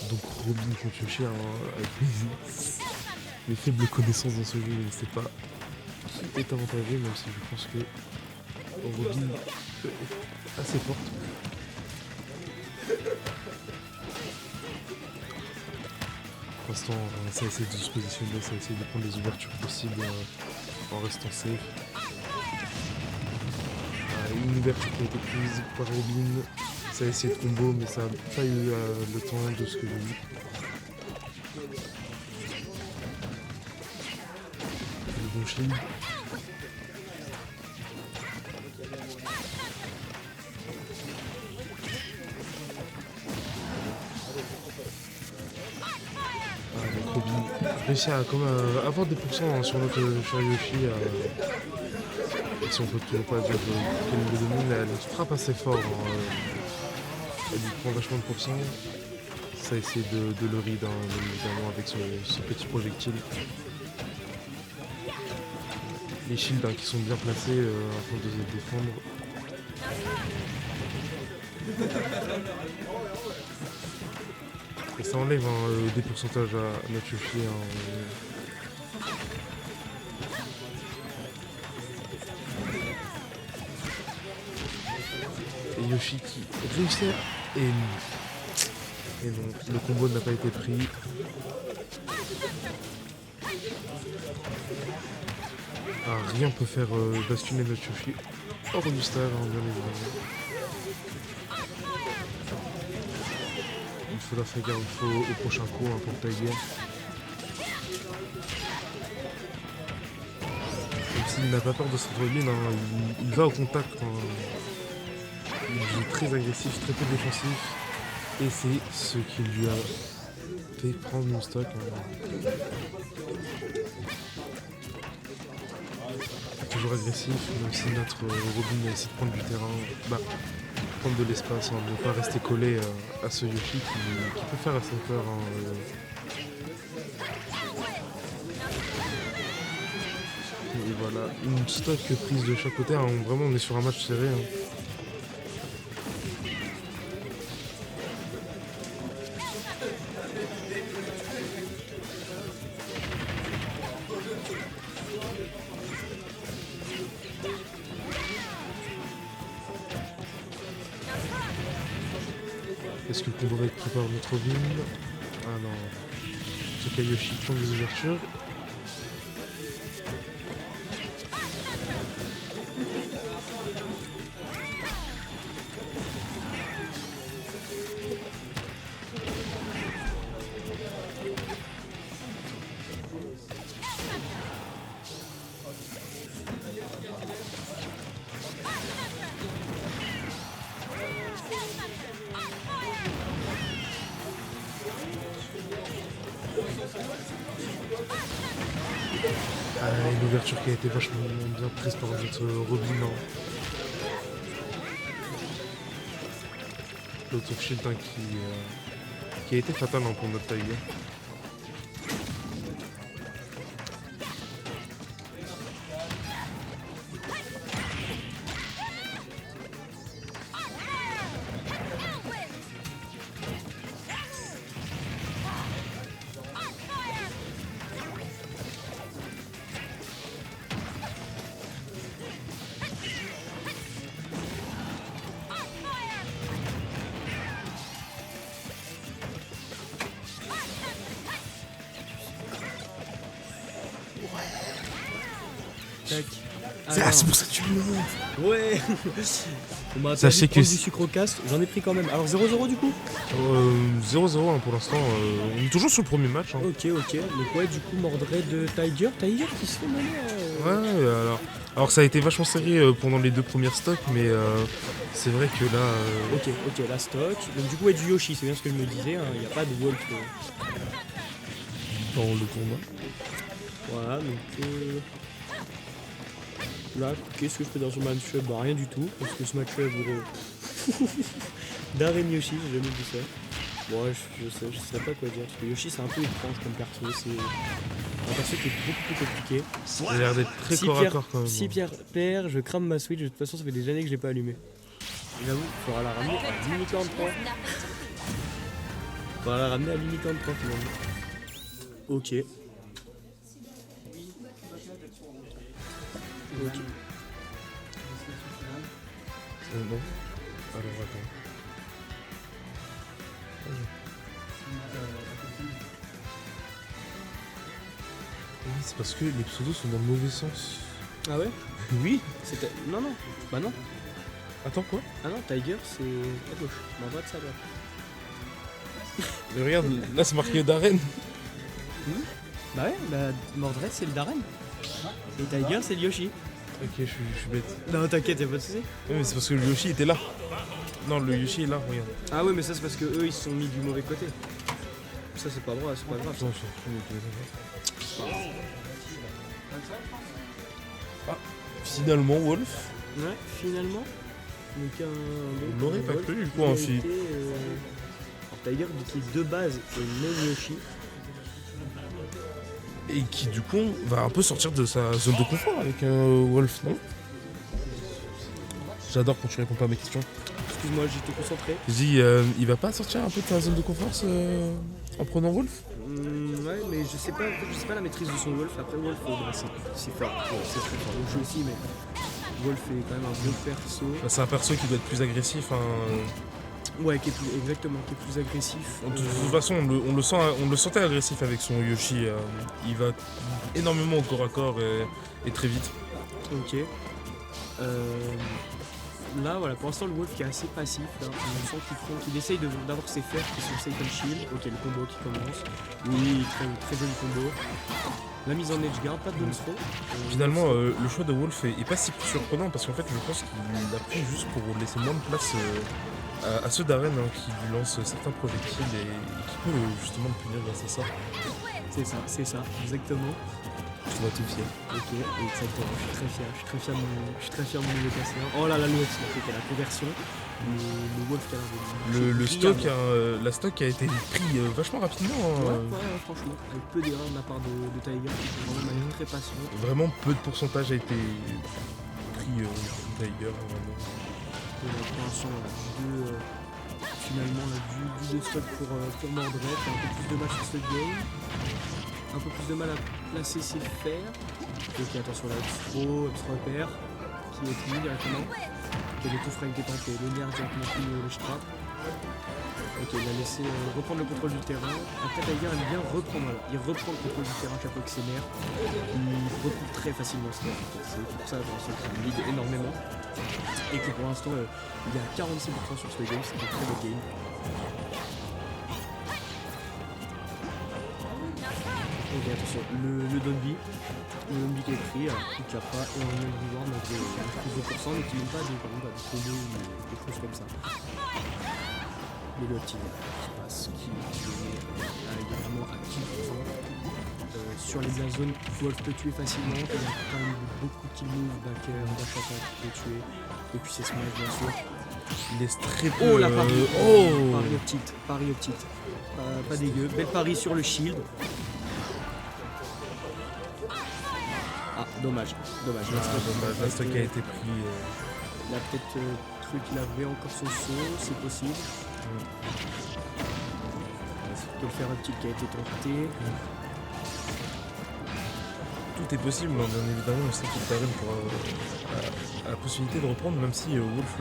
Donc Robin contre Yoshi, hein, avec mes faibles connaissances dans ce jeu, je ne sais pas qui est avantagé, même si je pense que Robin est assez forte. Pour l'instant, ça essaie de se positionner, ça essaie de prendre les ouvertures possibles en restant safe. Une ouverture qui a été prise par Robin, ça a essayé de combo, mais ça n'a pas eu le temps de ce que j'ai vu. Le bon shield. Donc Robin réussit à quand même avoir des pourcents sur Yoshi. Si on peut toujours pas dire qu'elle le domine, elle frappe assez fort. Elle lui prend vachement de pourcents. Ça essaie de le read, évidemment, avec ce petit projectile. Les shields qui sont bien placés afin de se défendre. Et ça enlève des pourcentages à notre Yoshi. Et Yoshi qui réussit et non, le combo n'a pas été pris. Rien peut faire basculer notre Yoshi hors du star, bien évidemment. Il faudra faire gaffe au prochain coup pour Tiger. Même s'il n'a pas peur de se retrouver, il va au contact. Il est très agressif, très peu défensif. Et c'est ce qui lui a fait prendre mon stock. Toujours agressif, même si notre Robin a essayé de prendre du terrain, prendre de l'espace, ne pas rester collé à ce Yoshi qui peut faire assez peur. Et voilà, une stock prise de chaque côté, vraiment on est sur un match serré. Est-ce que le combo va être pris par notre Robin? Ah non. En tout cas, Yoshi prend des ouvertures. Une ouverture qui a été vachement bien prise par notre Robin. L'autre shield qui a été fatal pour notre Tiger. C'est pour ça que tu me montres. Ouais. On m'a Sachez que du sucre au casque, j'en ai pris quand même. Alors 0-0 du coup 0-0 pour l'instant. On est toujours sur le premier match. Ok. Donc ouais, du coup, mordrait de Tiger. Tiger qui se fait mener. Ouais, alors ça a été vachement serré pendant les deux premières stocks, mais c'est vrai que là... Ok, la stock. Donc du coup, ouais, du Yoshi, c'est bien ce que je me disais. Il n'y a pas de Wolf dans le tournoi. Voilà, donc... Là, qu'est-ce que je fais dans ce match-up? Rien du tout, parce que ce match-up, gros... Darren Yoshi, j'ai jamais vu ça. Bon, ouais, je sais pas quoi dire, parce que Yoshi, c'est un peu étrange comme perso, c'est un perso qui est beaucoup plus compliqué. Il a l'air d'être très corps à corps quand même. Si Pierre perd, je crame ma Switch, de toute façon, ça fait des années que je l'ai pas allumé. J'avoue, faudra la ramener à limite 43. Faudra la ramener à limite 43 finalement. Ok. Ok. Non. Alors attends. Oui, c'est parce que les pseudos sont dans le mauvais sens. Ah ouais? Oui. C'était. Non, non. Bah non. Attends quoi? Ah non, Tiger c'est à gauche. Mordred c'est à droite. Mais regarde, là c'est marqué Darren. Bah ouais, bah Mordred c'est le Darren. Et Tiger c'est le Yoshi. Ok, je suis bête. Non, t'inquiète, y'a pas de soucis. Oui, mais c'est parce que le Yoshi était là. Non, le Yoshi est là, regarde. Ah ouais, mais ça c'est parce que eux ils se sont mis du mauvais côté. Ça c'est pas droit, c'est pas grave. Ça. Non, je m'en fous, Ah, finalement, Wolf. Ouais, finalement. Donc On l'aurait pas cru, du coup, un film. Alors Tiger qui de base est le Yoshi. Et qui, du coup, va un peu sortir de sa zone de confort avec Wolf, non? J'adore quand tu réponds pas à mes questions. Excuse-moi, j'étais concentré. Je dis, il va pas sortir un peu de sa zone de confort en prenant Wolf? Ouais, mais je sais pas la maîtrise de son Wolf. Après Wolf, bah, c'est fort. Ouais, c'est très fort. Le jeu aussi, mais Wolf est quand même un bon perso. Bah, c'est un perso qui doit être plus agressif. Hein. Ouais, qui est plus agressif. De toute façon, on le sentait agressif avec son Yoshi. Il va énormément au corps à corps et très vite. Ok. Là, voilà, pour l'instant, le Wolf qui est assez passif. Là. On sent qu'il essaye d'avoir ses fers qui sont safe and shield. Ok, le combo qui commence. Oui, très, très joli combo. La mise en edge guard, pas de downs throw. Finalement, le choix de Wolf est pas si surprenant parce qu'en fait, je pense qu'il l'a pris juste pour laisser moins de place à ceux d'Aren qui lui lancent certains projectiles et qui peut justement le punir grâce à ça. C'est ça, exactement. Je te vois tout fier. Ok, exactement, je suis très fier. Je suis très fier de mon nouveau casseur. Oh là là, le Wolf, c'était la conversion. Le Wolf qui a Le stock, la stock a été pris vachement rapidement. Ouais, franchement, avec peu d'erreurs de la part de Tiger, qui est vraiment de manière très patiente. Vraiment peu de pourcentage a été pris Tiger. Pour l'instant, finalement, du stock pour Mordred, un peu plus de match sur ce game. Un peu plus de mal à placer ses fers. Ok, attention là, trop repère qui est pris directement. Ok, le tout frame qui est tenté, le nerf directement pris le strap. Ok, il a laissé reprendre le contrôle du terrain. Après, Tiger aime bien reprendre. Voilà. Il reprend le contrôle du terrain chaque fois que c'est nerf. Il recoupe très facilement ce nerf. C'est pour ça qu'il lead énormément. Et que pour l'instant, il est à 46% sur ce game. C'est un très beau game. Ok, attention, le Donby qui est pris, qui n'a pas énormément de reward, donc plus de pourcent, mais qui n'aime pas des combos ou des choses comme ça. Mais le petit qui passe, qui est vraiment à 10%. Sur les bien zones, Wolf peut tuer facilement, il y a quand même beaucoup de kill moves, backer, dash attack qui peut tuer, et puis c'est smash bien sûr. Il laisse très peu. Oh la pari, pari au petite, pas dégueu, belle pari sur le shield. Ah, dommage. La stock a été pris. Il a peut-être cru qu'il avait encore son saut, c'est possible. Il peut le faire un petit qui a été tenté. Tout est possible, hein, bien évidemment. On sait que Darren a la possibilité de reprendre, même si Wolf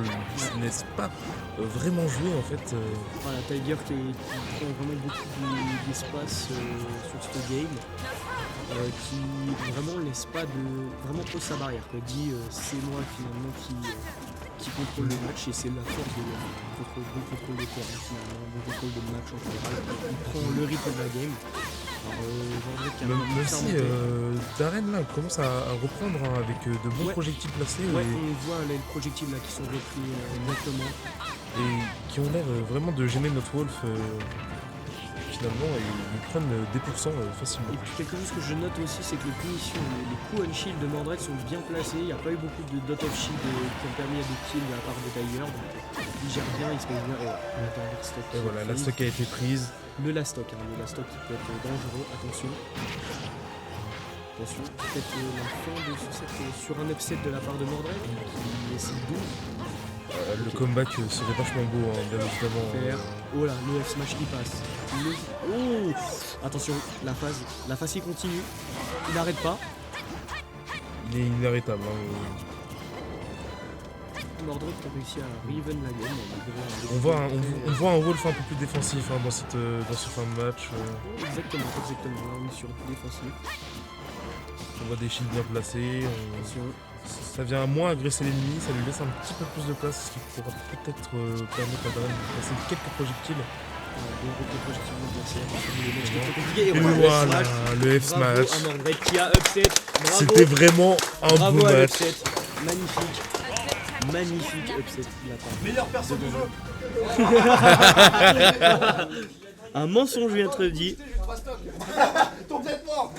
ne laisse pas vraiment jouer en fait. Voilà, Tiger qui prend vraiment beaucoup d'espace sur ce game. Qui vraiment laisse pas vraiment pose sa barrière, quoi. Dit c'est moi finalement qui contrôle le match et c'est la force de bon contrôle de terrain finalement, bon contrôle de match en général. Il prend le rythme de la game. Alors même si Darren là commence à reprendre hein, avec de bons projectiles placés. Ouais, on voit les projectiles là qui sont repris exactement. Et qui ont l'air vraiment de gêner notre Wolf. Finalement, ils prennent des pourcents facilement. Et puis quelque chose que je note aussi, c'est que les punitions, les coups on shield de Mordred sont bien placés. Il n'y a pas eu beaucoup de dot of shield qui ont permis à des kills de la part de Tiger. Donc il gère bien, il se met bien. Et voilà, la stock a été prise. Le last stock qui peut être dangereux, attention. Attention, peut-être la fin de ce set sur un upset de la part de Mordred qui est si doux. Le comeback serait vachement beau, hein, bien évidemment. Faire. Oh là, le F smash qui passe. Oh, attention, la phase qui continue. Il n'arrête pas. Il est inarrêtable. Hein. Mordred qui a réussi à re-even la game. On voit un Wolf un peu plus défensif hein, dans ce fin de match. Exactement. Là, on est sur du défensif. On voit des shields bien placés. Attention. Ça vient moins agresser l'ennemi, ça lui laisse un petit peu plus de place, ce qui pourra peut-être permettre à Darren de passer quelques projectiles. Et voilà, le F-Smash. Bravo à Mordred qui a upset. C'était vraiment un Bravo beau à match. l'upset. Magnifique upset de la part. Meilleur perso du jeu. Un mensonge vient d'être dit. Ton tête mort.